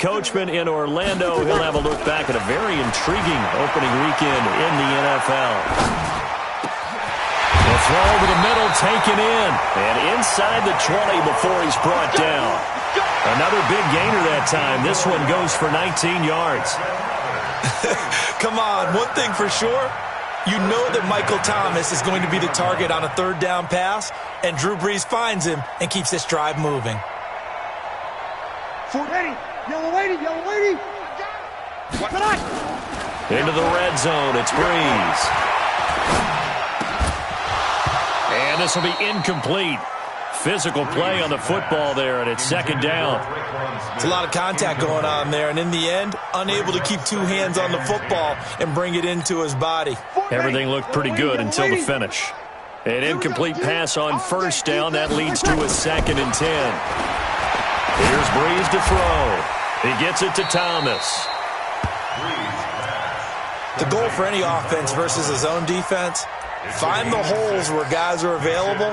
Coachman in Orlando. He'll have a look back at a very intriguing opening weekend in the NFL. The throw over the middle, taken in. And inside the 20 before he's brought down. Another big gainer that time. This one goes for 19 yards. Come on, one thing for sure. You know that Michael Thomas is going to be the target on a third down pass, and Drew Brees finds him and keeps this drive moving. Yellow lady. Into the red zone, it's Brees. And this will be incomplete. Physical play on the football there, and it's second down. It's a lot of contact going on there, and in the end, unable to keep two hands on the football and bring it into his body. Everything looked pretty good until the finish. An incomplete pass on first down. That leads to a 2nd and 10. Here's Brees to throw. He gets it to Thomas. The goal for any offense versus his own defense, find the holes where guys are available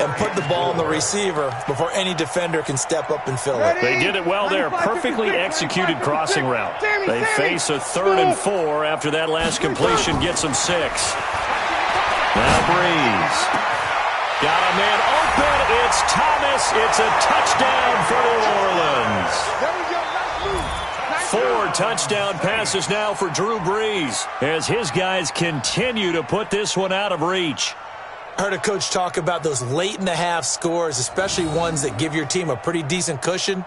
and put the ball in the receiver before any defender can step up and fill it. They did it well there. Perfectly executed crossing route. They face a 3rd and 4 after that last completion gets them 6. Now Brees. Got a man open. It's Thomas. It's a touchdown for New Orleans. 4 touchdown passes now for Drew Brees as his guys continue to put this one out of reach. I heard a coach talk about those late-in-the-half scores, especially ones that give your team a pretty decent cushion.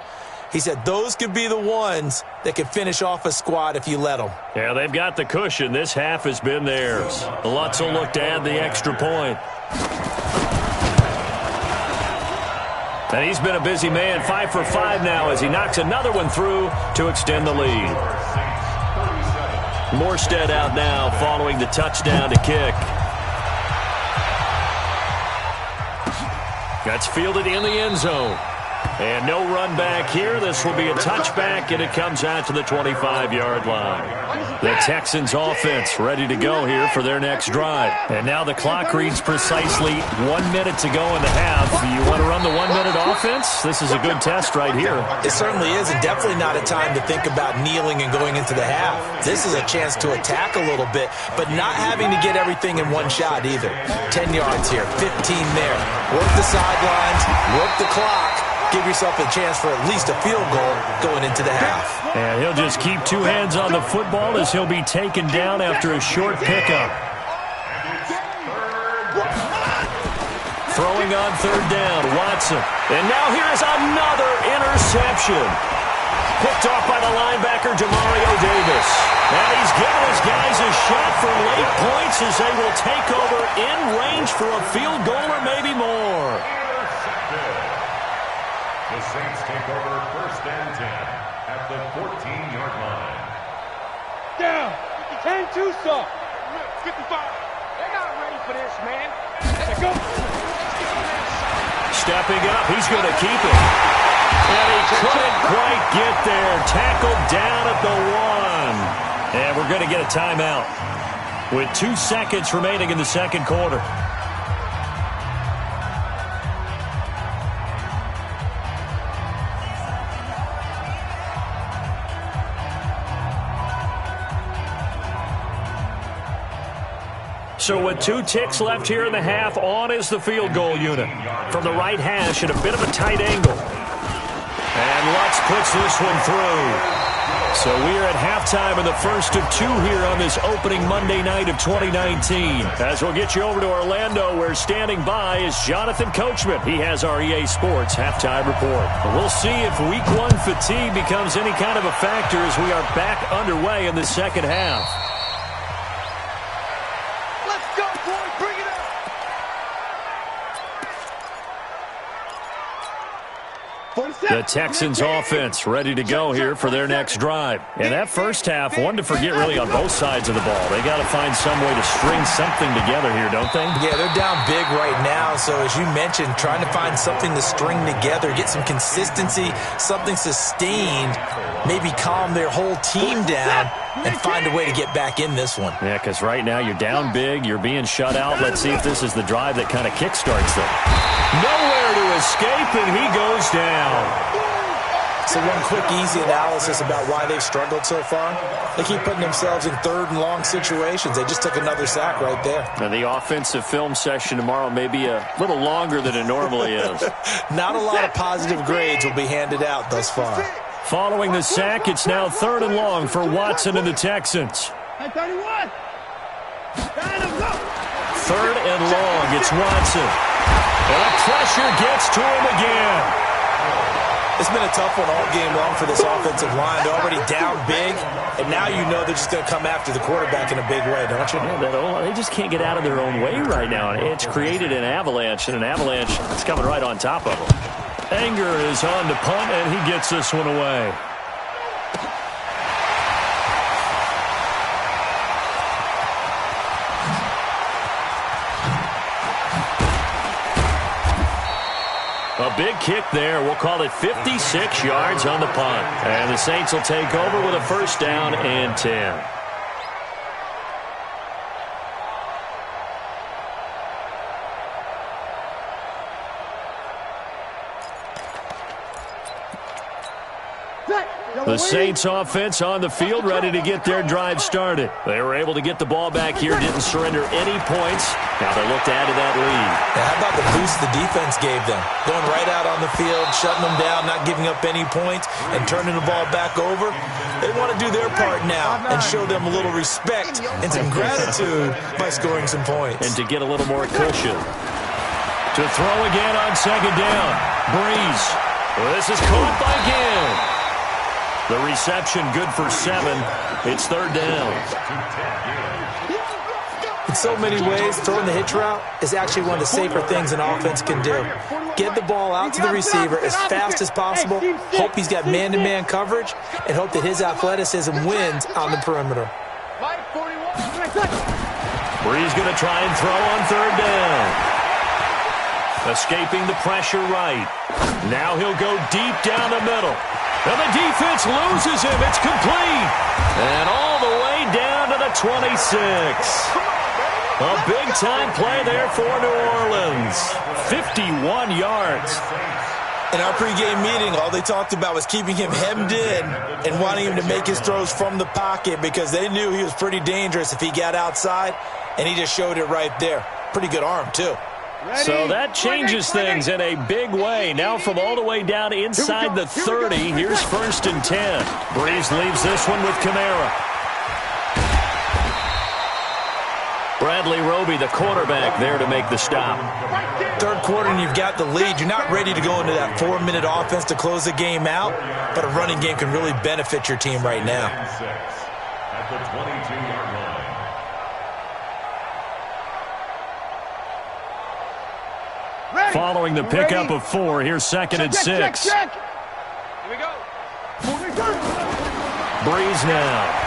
He said those could be the ones that could finish off a squad if you let them. Yeah, they've got the cushion. This half has been theirs. Lutz will look to add the extra point. And he's been a busy man, 5 for 5 now as he knocks another one through to extend the lead. Morstead out now following the touchdown to kick. That's fielded in the end zone. And no run back here. This will be a touchback, and it comes out to the 25-yard line. The Texans offense ready to go here for their next drive. And now the clock reads precisely 1 minute to go in the half. You want to run the 1 minute offense? This is a good test right here. It certainly is, and definitely not a time to think about kneeling and going into the half. This is a chance to attack a little bit, but not having to get everything in one shot either. 10 yards here, 15 there. Work the sidelines, work the clock. Give yourself a chance for at least a field goal going into the half. And he'll just keep two hands on the football as he'll be taken down after a short pickup. Throwing on third down, Watson. And now here's another interception. Picked off by the linebacker, Demario Davis. And he's given his guys a shot for late points as they will take over in range for a field goal or maybe more. The Saints take over 1st and 10 at the 14-yard line. Down. 10-2 stop. 55. They're not ready for this, man. Let's go. Stepping up, he's going to keep it. And he couldn't quite get there. Tackled down at the 1. And we're going to get a timeout with 2 seconds remaining in the second quarter. So with 2 ticks left here in the half, on is the field goal unit. From the right hash at a bit of a tight angle. And Lutz puts this one through. So we are at halftime in the first of 2 here on this opening Monday night of 2019. As we'll get you over to Orlando, where standing by is Jonathan Coachman. He has our EA Sports halftime report. We'll see if Week 1 fatigue becomes any kind of a factor as we are back underway in the second half. The Texans offense ready to go here for their next drive. And that first half, one to forget really on both sides of the ball. They got to find some way to string something together here, don't they? Yeah, they're down big right now. So as you mentioned, trying to find something to string together, get some consistency, something sustained, maybe calm their whole team down and find a way to get back in this one. Yeah, because right now you're down big, you're being shut out. Let's see if this is the drive that kind of kickstarts them. Nowhere to escape, and he goes down. So one quick, easy analysis about why they've struggled so far. They keep putting themselves in third and long situations. They just took another sack right there. And the offensive film session tomorrow may be a little longer than it normally is. Not a lot of positive grades will be handed out thus far. Following the sack, it's now 3rd and long for Watson and the Texans. 3rd and long, it's Watson. And the pressure gets to him again. It's been a tough one all game long for this offensive line. They're already down big, and now you know they're just going to come after the quarterback in a big way, don't you? Yeah, they just can't get out of their own way right now. It's created an avalanche, and an avalanche is coming right on top of them. Anger is on to punt, and he gets this one away. A big kick there. We'll call it 56 yards on the punt. And the Saints will take over with a 1st down and 10. The Saints offense on the field, ready to get their drive started. They were able to get the ball back here, didn't surrender any points. Now they look to add to that lead. Now, how about the boost the defense gave them? Going right out on the field, shutting them down, not giving up any points, and turning the ball back over. They want to do their part now and show them a little respect and some gratitude by scoring some points. And to get a little more cushion. To throw again on 2nd down. Breeze. This is caught by Gill. The reception good for 7. It's 3rd down. In so many ways, throwing the hitch route is actually one of the safer things an offense can do. Get the ball out to the receiver as fast as possible, hope he's got man-to-man coverage, and hope that his athleticism wins on the perimeter. Breeze going to try and throw on 3rd down. Escaping the pressure right. Now he'll go deep down the middle. And the defense loses him. It's complete. And all the way down to the 26. A big-time play there for New Orleans. 51 yards. In our pregame meeting, all they talked about was keeping him hemmed in and wanting him to make his throws from the pocket because they knew he was pretty dangerous if he got outside, and he just showed it right there. Pretty good arm, too. So that changes things in a big way. Now from all the way down inside the 30, here's 1st and 10. Breeze leaves this one with Kamara. Bradley Roby, the quarterback, there to make the stop. 3rd quarter and you've got the lead. You're not ready to go into that 4-minute offense to close the game out, but a running game can really benefit your team right now. At the 22-yard line. Following the pickup of 4, here's 2nd and 6. Here we go. Breeze now.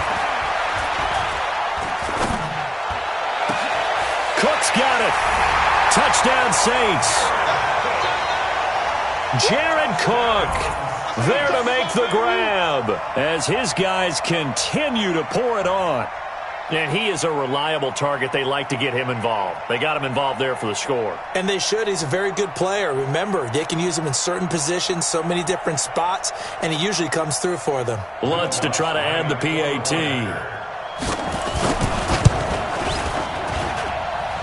Cook's got it. Touchdown Saints. Jared Cook there to make the grab as his guys continue to pour it on. And he is a reliable target. They like to get him involved. They got him involved there for the score. And they should. He's a very good player. Remember, they can use him in certain positions, so many different spots, and he usually comes through for them. Lutz to try to add the PAT.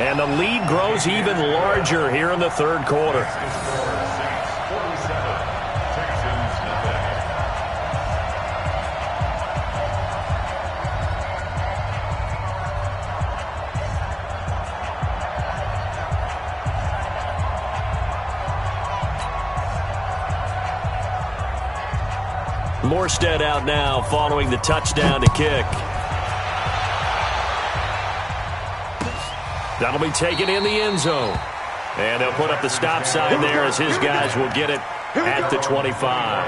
And the lead grows even larger here in the 3rd quarter. Morstead out now following the touchdown to kick. That'll be taken in the end zone. And they'll put up the stop sign there as his guys will get it at the 25.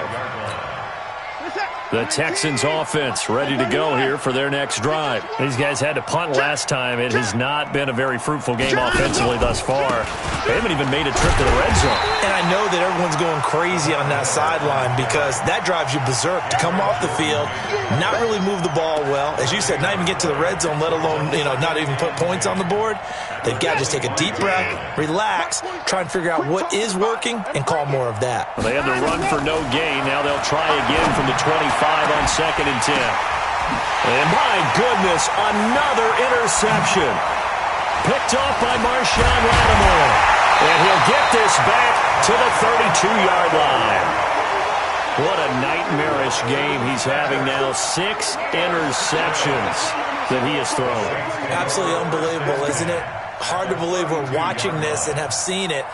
The Texans offense ready to go here for their next drive. These guys had to punt last time. It has not been a very fruitful game offensively thus far. They haven't even made a trip to the red zone. And I know that everyone's going crazy on that sideline because that drives you berserk to come off the field, not really move the ball well. As you said, not even get to the red zone, let alone, not even put points on the board. They've got to just take a deep breath, relax, try and figure out what is working, and call more of that. Well, they had the run for no gain. Now they'll try again from the 25 on 2nd and 10. And my goodness, another interception. Picked off by Marshawn Lattimore. And he'll get this back to the 32-yard line. What a nightmarish game he's having now. 6 interceptions that he has thrown. Absolutely unbelievable, isn't it? Hard to believe we're watching this and have seen it,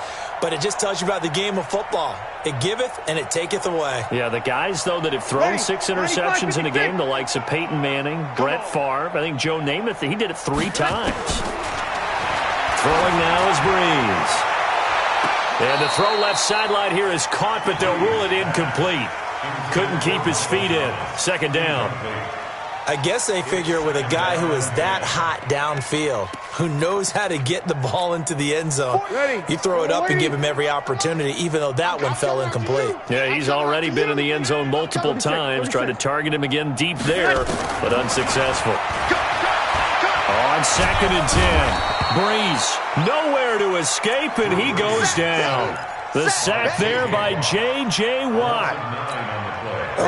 but it just tells you about the game of football. It giveth and it taketh away. Yeah, the guys, though, that have thrown 6 interceptions in a game, the likes of Peyton Manning, Brett Favre, I think Joe Namath, he did it 3 times. Throwing now is Breeze. And the throw left sideline here is caught, but they'll rule it incomplete. Couldn't keep his feet in. 2nd down. I guess they figure with a guy who is that hot downfield, who knows how to get the ball into the end zone, you throw it up and give him every opportunity, even though that one fell incomplete. Yeah, he's already been in the end zone multiple times, tried to target him again deep there, but unsuccessful. On 2nd and 10, Breeze nowhere to escape, and he goes down. The sack there by J.J. Watt.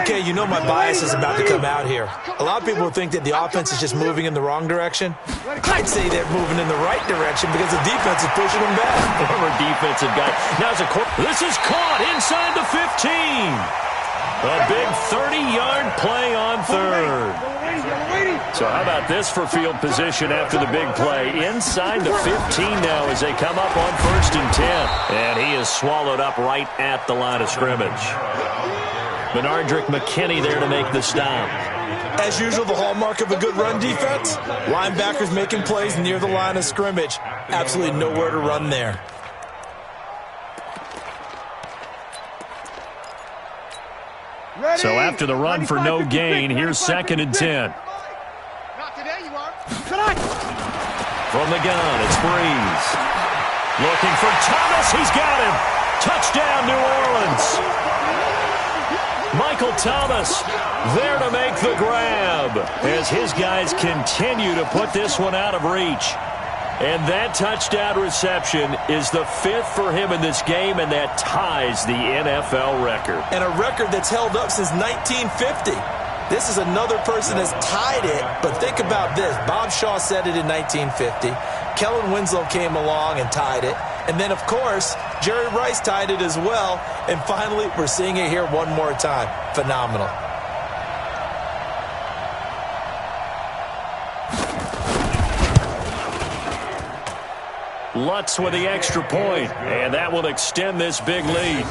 Okay, you know my bias is about to come out here. A lot of people think that the offense is just moving in the wrong direction. I'd say they're moving in the right direction because the defense is pushing them back. Former defensive guy. Now it's this is caught inside the 15. A big 30-yard play on 3rd. So how about this for field position after the big play? Inside the 15 now as they come up on 1st and 10. And he is swallowed up right at the line of scrimmage. Benardrick McKinney there to make the stop. As usual, the hallmark of a good run defense, linebackers making plays near the line of scrimmage. Absolutely nowhere to run there. So after the run for no gain, here's 2nd and 10. From the gun, it's Breeze. Looking for Thomas. He's got him. Touchdown, New Orleans. Michael Thomas there to make the grab as his guys continue to put this one out of reach. And that touchdown reception is the 5th for him in this game, and that ties the NFL record. And a record that's held up since 1950. This is another person that's tied it, but think about this. Bob Shaw said it in 1950. Kellen Winslow came along and tied it. And then, of course, Jerry Rice tied it as well. And finally, we're seeing it here one more time. Phenomenal. Lutz with the extra point, and that will extend this big lead.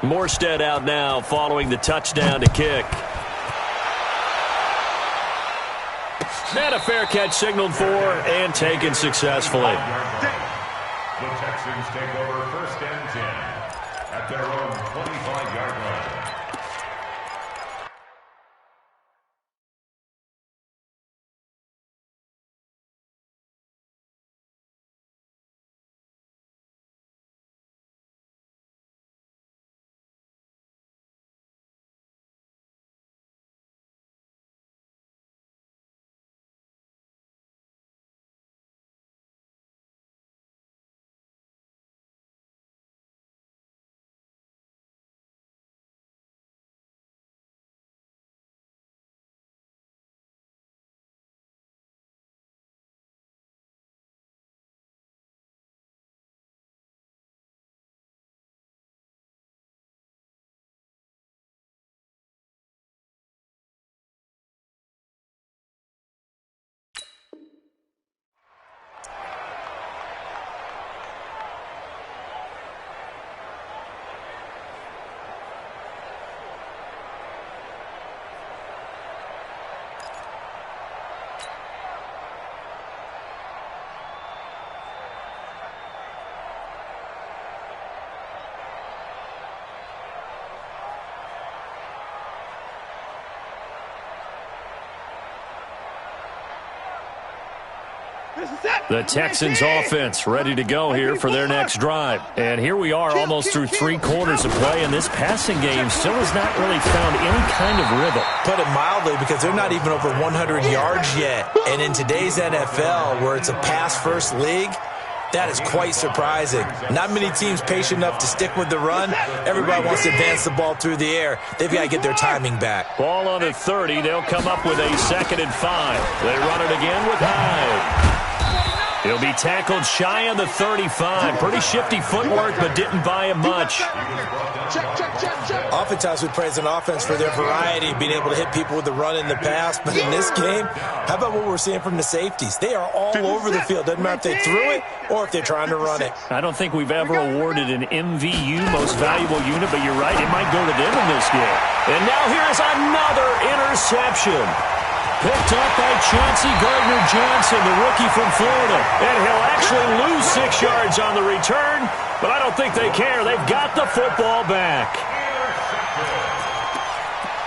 Morstead out now following the touchdown to kick. And a fair catch signaled for and taken successfully. The Texans take over 1st and 10 at their own 25-yard line. The Texans offense ready to go here for their next drive. And here we are almost through 3 quarters of play, and this passing game still has not really found any kind of rhythm. Put it mildly, because they're not even over 100 yards yet. And in today's NFL, where it's a pass-first league, that is quite surprising. Not many teams patient enough to stick with the run. Everybody wants to advance the ball through the air. They've got to get their timing back. Ball on the 30. They'll come up with a 2nd and 5. They run it again with Hyde. He'll be tackled shy of the 35. Pretty shifty footwork, but didn't buy him much. Oftentimes we praise an offense for their variety, being able to hit people with the run and the pass. But in this game, how about what we're seeing from the safeties? They are all over the field. Doesn't matter if they threw it or if they're trying to run it. I don't think we've ever awarded an MVU, most valuable unit, but you're right, it might go to them in this game. And now here is another interception. Picked up by Chauncey Gardner-Johnson, the rookie from Florida. And he'll actually lose 6 yards on the return, but I don't think they care. They've got the football back.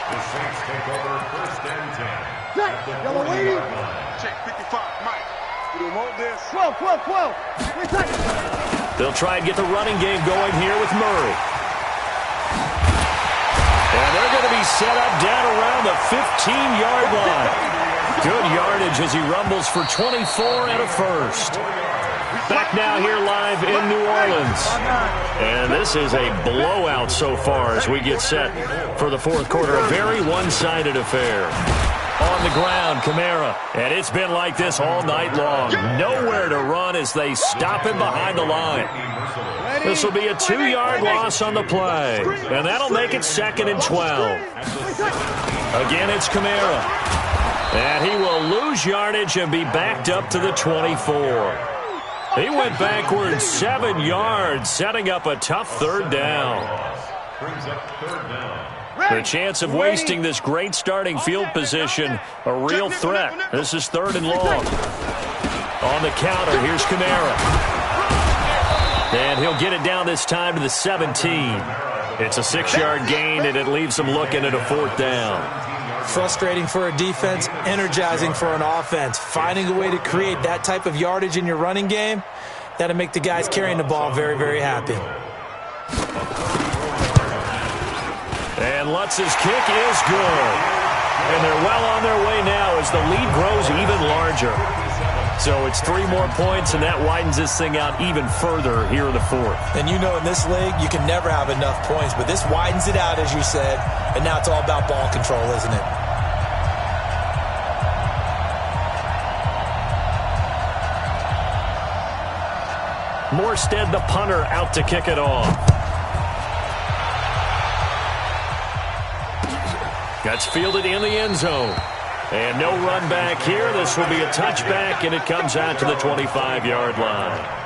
The Saints take over 1st and 10. Yellow lady. Check 55, Mike. We remote this. 12. 3 They'll try and get the running game going here with Murray. And they're going to be set up down around the 15-yard line. Good yardage as he rumbles for 24 and a 1st. Back now here live in New Orleans. And this is a blowout so far as we get set for the 4th quarter. A very one-sided affair. On the ground, Kamara. And it's been like this all night long. Nowhere to run as they stop him behind the line. This will be a 2-yard loss on the play. And that'll make it 2nd and 12. Again, it's Kamara. And he will lose yardage and be backed up to the 24. He went backwards 7 yards, setting up a tough 3rd down. Brings up 3rd down. The chance of wasting this great starting field position, a real threat. This is 3rd and long. On the counter, here's Kamara. And he'll get it down this time to the 17. It's a 6-yard gain, and it leaves them looking at a 4th down. Frustrating for a defense, energizing for an offense. Finding a way to create that type of yardage in your running game, that'll make the guys carrying the ball very, very happy. And Lutz's kick is good. And they're well on their way now as the lead grows even larger. So it's 3 more points, and that widens this thing out even further here in the 4th. And you know in this league, you can never have enough points, but this widens it out, as you said, and now it's all about ball control, isn't it? Morstead, the punter, out to kick it off. That's fielded in the end zone. And no run back here. This will be a touchback, and it comes out to the 25-yard line.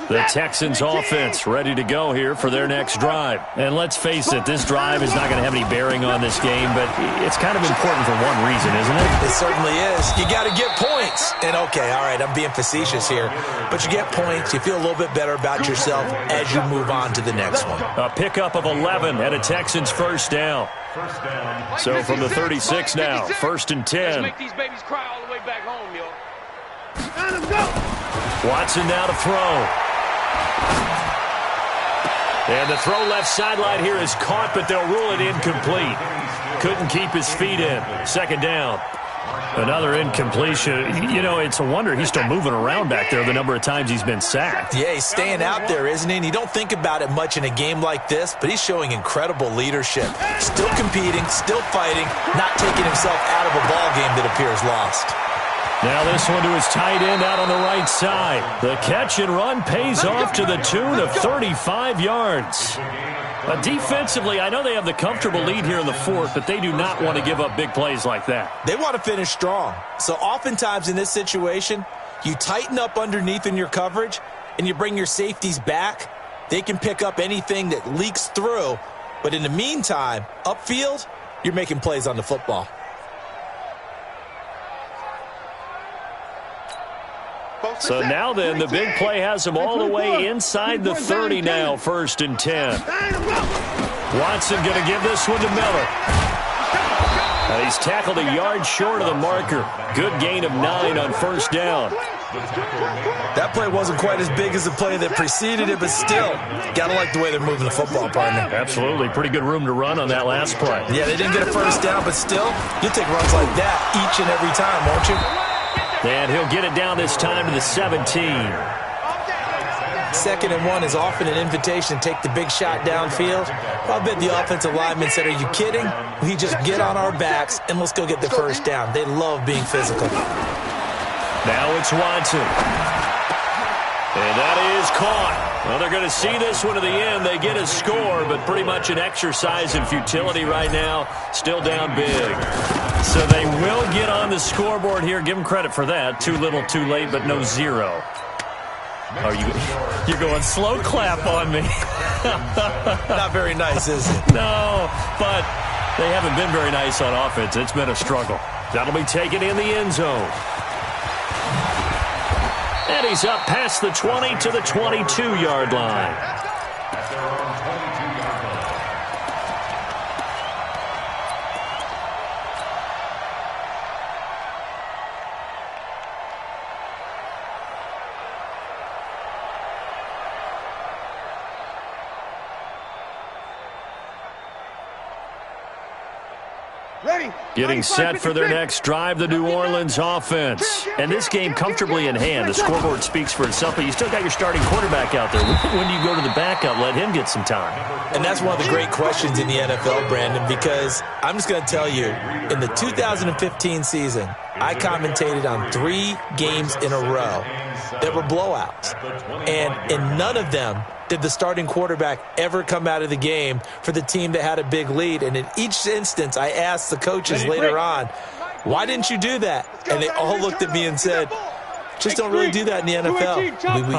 The Texans offense ready to go here for their next drive. And let's face it, this drive is not going to have any bearing on this game, but it's kind of important for one reason, isn't it? It certainly is. You got to get points. And okay, all right, I'm being facetious here, but you get points, you feel a little bit better about yourself as you move on to the next one. A pickup of 11 and a Texans 1st down. So from the 36 now, 1st and 10. Let's make these babies cry all the way back home, yo. Let's go. Watson now to throw. And the throw left sideline here is caught, but they'll rule it incomplete. Couldn't keep his feet in. 2nd down. Another incompletion. You know, it's a wonder he's still moving around back there the number of times he's been sacked. Yeah, he's staying out there, isn't he? And you don't think about it much in a game like this, but he's showing incredible leadership. Still competing, still fighting, not taking himself out of a ball game that appears lost. Now this one to his tight end out on the right side. The catch and run pays off to the tune of 35 yards. Defensively, I know they have the comfortable lead here in the 4th, but they do not want to give up big plays like that. They want to finish strong. So oftentimes in this situation, you tighten up underneath in your coverage, and you bring your safeties back. They can pick up anything that leaks through. But in the meantime, upfield, you're making plays on the football. So now then, the big play has him all the way inside the 30 now, 1st and 10. Watson going to give this one to Miller. He's tackled a yard short of the marker. Good gain of 9 on 1st down. That play wasn't quite as big as the play that preceded it, but still, got to like the way they're moving the football, partner. Absolutely. Pretty good room to run on that last play. Yeah, they didn't get a 1st down, but still, you take runs like that each and every time, won't you? And he'll get it down this time to the 17. 2nd and 1 is often an invitation to take the big shot downfield. I bet the offensive lineman said, are you kidding? We just get on our backs and let's go get the 1st down. They love being physical. Now it's Watson. And that is caught. Well, they're going to see this one to the end. They get a score, but pretty much an exercise in futility right now. Still down big. So they will get on the scoreboard here. Give them credit for that. Too little, too late, but no 0. Oh, you're going slow clap on me. Not very nice, is it? No, but they haven't been very nice on offense. It's been a struggle. That'll be taken in the end zone. And he's up past the 20 to the 22-yard line. At their own 22-yard line. Getting set for their next drive, the New Orleans offense. And this game comfortably in hand. The scoreboard speaks for itself, but you still got your starting quarterback out there. When do you go to the backup, let him get some time? And that's one of the great questions in the NFL, Brandon, because I'm just going to tell you, in the 2015 season, I commentated on 3 games in a row that were blowouts. And in none of them did the starting quarterback ever come out of the game for the team that had a big lead. And in each instance, I asked the coaches later on, why didn't you do that? And they all looked at me and said, just don't really do that in the NFL.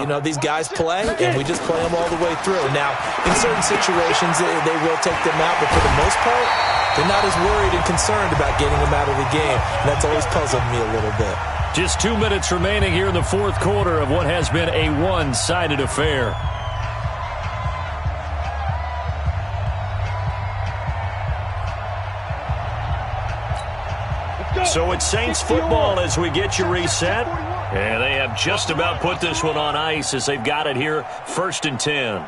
You know, these guys play, and we just play them all the way through. Now, in certain situations, they will take them out, but for the most part, they're not as worried and concerned about getting them out of the game. And that's always puzzled me a little bit. Just 2 minutes remaining here in the 4th quarter of what has been a one-sided affair. So it's Saints football as we get you reset. And they have just about put this one on ice as they've got it here, 1st and 10.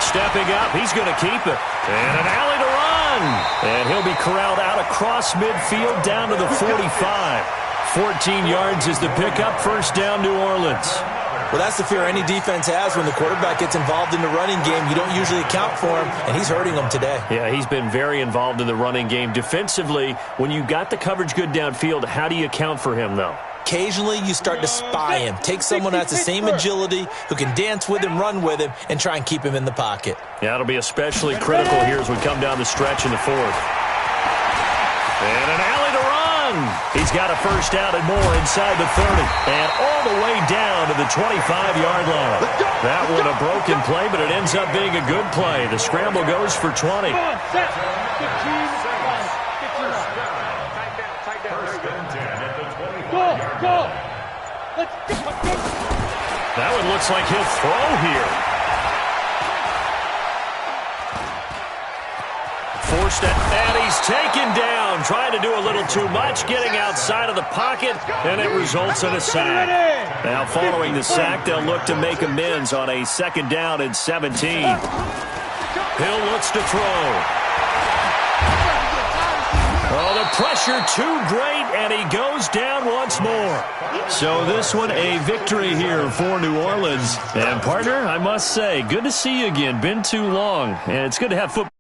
Stepping up, he's going to keep it. And an alley to run. And he'll be corralled out across midfield down to the 45. 14 yards is the pickup, 1st down, New Orleans. Well, that's the fear any defense has when the quarterback gets involved in the running game. You don't usually account for him, and he's hurting them today. Yeah, he's been very involved in the running game. Defensively, when you got the coverage good downfield, how do you account for him, though? Occasionally, you start to spy him. Take someone who has the same agility, who can dance with him, run with him, and try and keep him in the pocket. Yeah, it'll be especially critical here as we come down the stretch in the 4th. And an alley to run. He's got a 1st down and more inside the 30. And all the way down to the 25-yard line. That one a broken play, but it ends up being a good play. The scramble goes for 20. That one looks like he'll throw here. Forced it, and he's taken down. Trying to do a little too much, getting outside of the pocket, and it results in a sack. Now, following the sack, they'll look to make amends on a 2nd down and 17. Hill looks to throw. Oh, the pressure too great, and he goes down once more. So this one a victory here for New Orleans. And, partner, I must say, good to see you again. Been too long, and it's good to have football.